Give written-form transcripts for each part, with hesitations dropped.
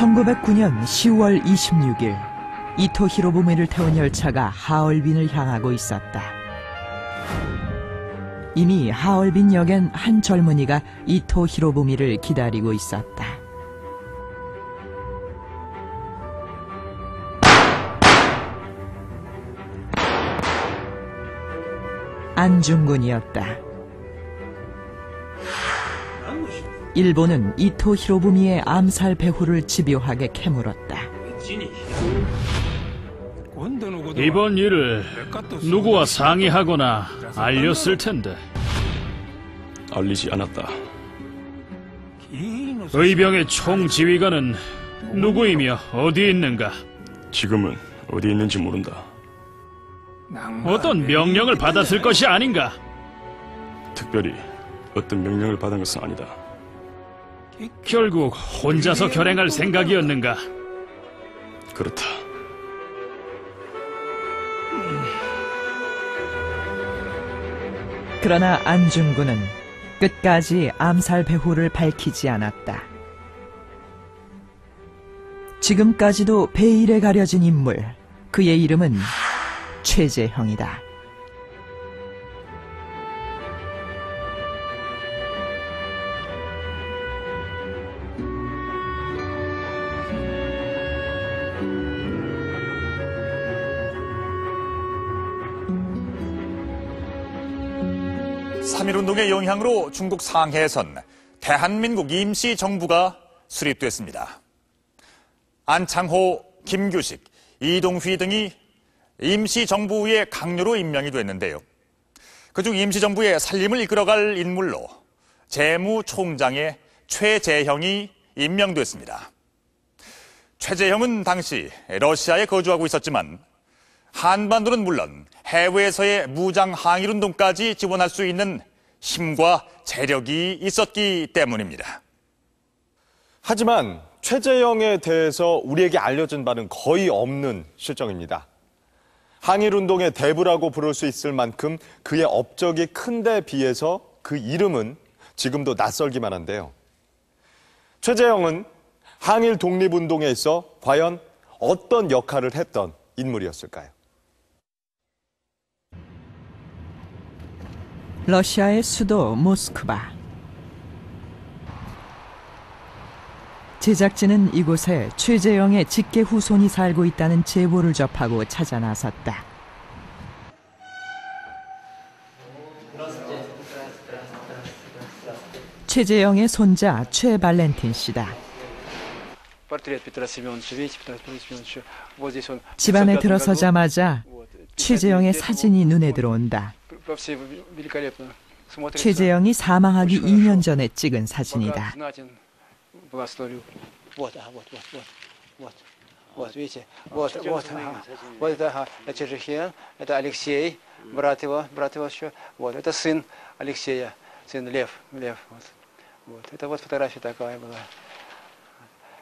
1909년 10월 26일 이토 히로부미를 태운 열차가 하얼빈을 향하고 있었다. 이미 하얼빈 역엔 한 젊은이가 이토 히로부미를 기다리고 있었다. 안중근이었다. 일본은 이토 히로부미의 암살 배후를 집요하게 캐물었다. 이번 일을 누구와 상의하거나 알렸을 텐데. 알리지 않았다. 의병의 총지휘관은 누구이며 어디 있는가? 지금은 어디 있는지 모른다. 어떤 명령을 받았을 것이 아닌가? 특별히 어떤 명령을 받은 것은 아니다. 결국 혼자서 결행할 생각이었는가? 그렇다. 그러나 안중근은 끝까지 암살 배후를 밝히지 않았다. 지금까지도 베일에 가려진 인물, 그의 이름은 최재형이다. 삼일운동의 영향으로 중국 상해에선 대한민국 임시정부가 수립됐습니다. 안창호, 김규식, 이동휘 등이 임시정부의 강요로 임명이 됐는데요. 그중 임시정부의 살림을 이끌어갈 인물로 재무총장의 최재형이 임명됐습니다. 최재형은 당시 러시아에 거주하고 있었지만 한반도는 물론 해외에서의 무장 항일운동까지 지원할 수 있는 힘과 재력이 있었기 때문입니다. 하지만 최재형에 대해서 우리에게 알려진 바는 거의 없는 실정입니다. 항일운동의 대부라고 부를 수 있을 만큼 그의 업적이 큰데 비해서 그 이름은 지금도 낯설기만 한데요. 최재형은 항일 독립운동에 있어 과연 어떤 역할을 했던 인물이었을까요? 러시아의 수도 모스크바. 제작진은 이곳에 최재형의 직계 후손이 살고 있다는 제보를 접하고 찾아 나섰다. 최재형의 손자 최발렌틴 씨다. 집안에 들어서자마자 최재형의 사진이 눈에 들어온다. 최재형이 사망하기 2년 전에 찍은 사진이다.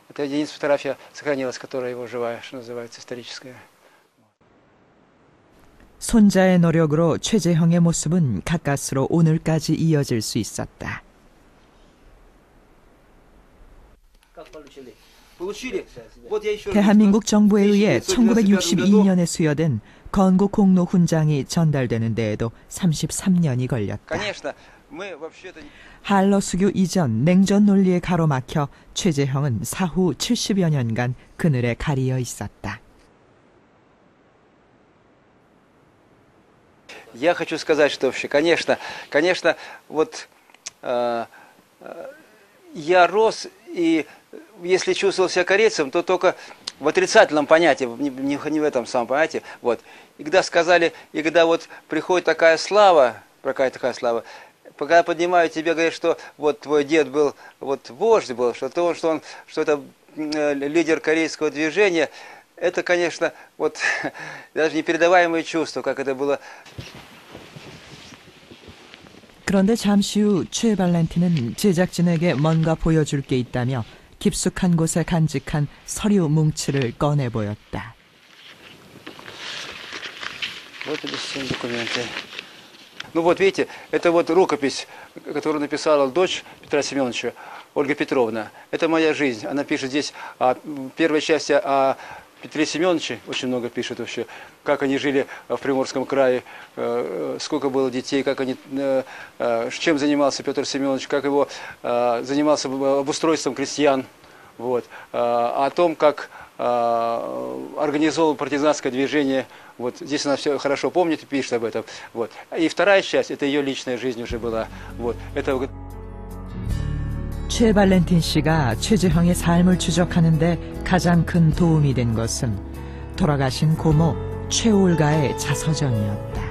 Это единственная фотография сохранилась, которая его живая, что называется, историческая. 손자의 노력으로 최재형의 모습은 가까스로 오늘까지 이어질 수 있었다. 대한민국 정부에 의해 1962년에 수여된 건국공로 훈장이 전달되는 데에도 33년이 걸렸다. 한러 수교 이전 냉전 논리에 가로막혀 최재형은 사후 70여 년간 그늘에 가리어 있었다. Я хочу сказать, что вообще, конечно, вот я рос, и если чувствовал себя корейцем, то только в отрицательном понятии, не в этом самом понятии. Вот. И когда сказали, и когда вот приходит такая слава, когда поднимают тебе, говорят, что вот твой дед был, вот вождь был, что это лидер корейского движения, это, конечно, вот даже непередаваемые чувства, как это было. 그런데 잠시 후 최발렌틴은 제작진에게 뭔가 보여줄 게 있다며 깊숙한 곳에 간직한 서류 뭉치를 꺼내 보였다. Вот эти все документы. Ну вот видите, это вот рукопись, которую написала дочь Петра Семеновича. Ольга Петровна. Это моя жизнь. Она пишет здесь в первой части о Петре Семеновиче, очень много пишет вообще, как они жили в Приморском крае, сколько было детей, как они, чем занимался Петр Семенович, как его занимался обустройством крестьян, вот, о том, как организовал партизанское движение. Вот здесь она все хорошо помнит и пишет об этом. Вот. И вторая часть, это ее личная жизнь уже была. Вот. Это... 최발렌틴 씨가 최재형의 삶을 추적하는데 가장 큰 도움이 된 것은 돌아가신 고모 최올가의 자서전이었다.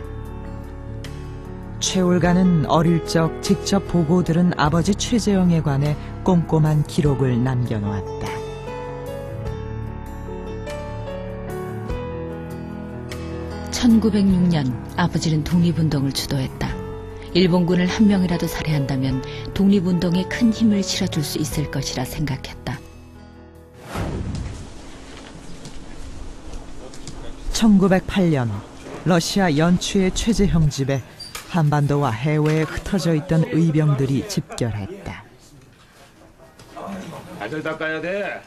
최올가는 어릴 적 직접 보고 들은 아버지 최재형에 관해 꼼꼼한 기록을 남겨놓았다. (1906년) 아버지는 독립운동을 주도했다. 일본군을 한 명이라도 살해한다면 독립운동에 큰 힘을 실어줄 수 있을 것이라 생각했다. 1908년 러시아 연추의 최재형 집에 한반도와 해외에 흩어져 있던 의병들이 집결했다. 다들 닦아야 돼.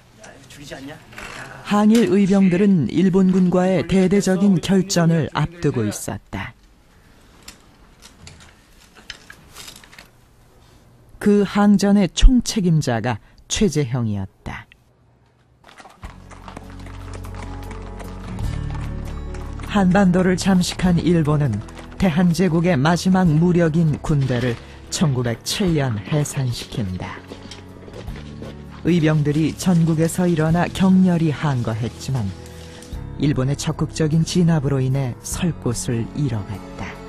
항일 의병들은 일본군과의 대대적인 결전을 앞두고 있었다. 그 항전의 총책임자가 최재형이었다. 한반도를 잠식한 일본은 대한제국의 마지막 무력인 군대를 1907년 해산시킨다. 의병들이 전국에서 일어나 격렬히 항거했지만 일본의 적극적인 진압으로 인해 설 곳을 잃어갔다.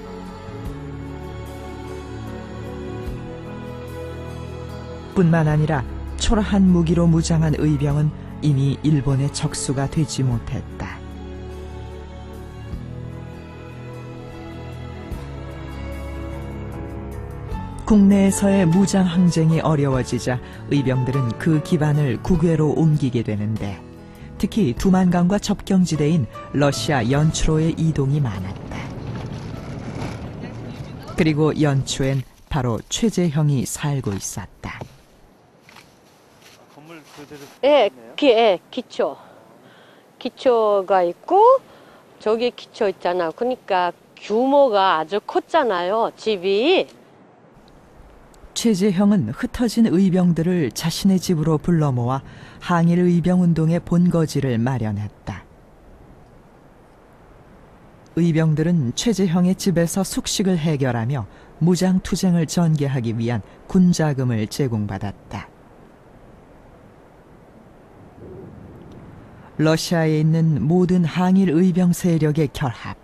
뿐만 아니라 초라한 무기로 무장한 의병은 이미 일본의 적수가 되지 못했다. 국내에서의 무장 항쟁이 어려워지자 의병들은 그 기반을 국외로 옮기게 되는데 특히 두만강과 접경지대인 러시아 연추로의 이동이 많았다. 그리고 연추엔 바로 최재형이 살고 있었다. 예, 기초. 기초가 있고 저기 기초 있잖아. 그러니까 규모가 아주 컸잖아요, 집이. 최재형은 흩어진 의병들을 자신의 집으로 불러 모아 항일 의병운동의 본거지를 마련했다. 의병들은 최재형의 집에서 숙식을 해결하며 무장투쟁을 전개하기 위한 군자금을 제공받았다. 러시아에 있는 모든 항일 의병 세력의 결합,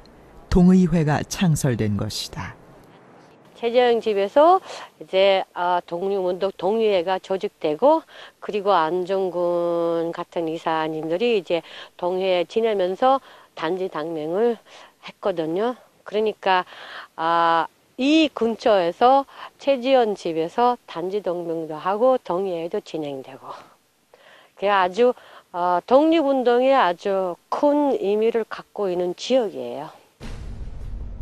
동의회가 창설된 것이다. 최재형 집에서 이제 독립운동 동의회가 조직되고 그리고 안정군 같은 이사님들이 이제 동회에 지내면서 단지 당명을 했거든요. 그러니까 이 근처에서 최지연 집에서 단지 동맹도 하고 동의회도 진행되고 그게 아주 독립운동에 아주 큰 의미를 갖고 있는 지역이에요.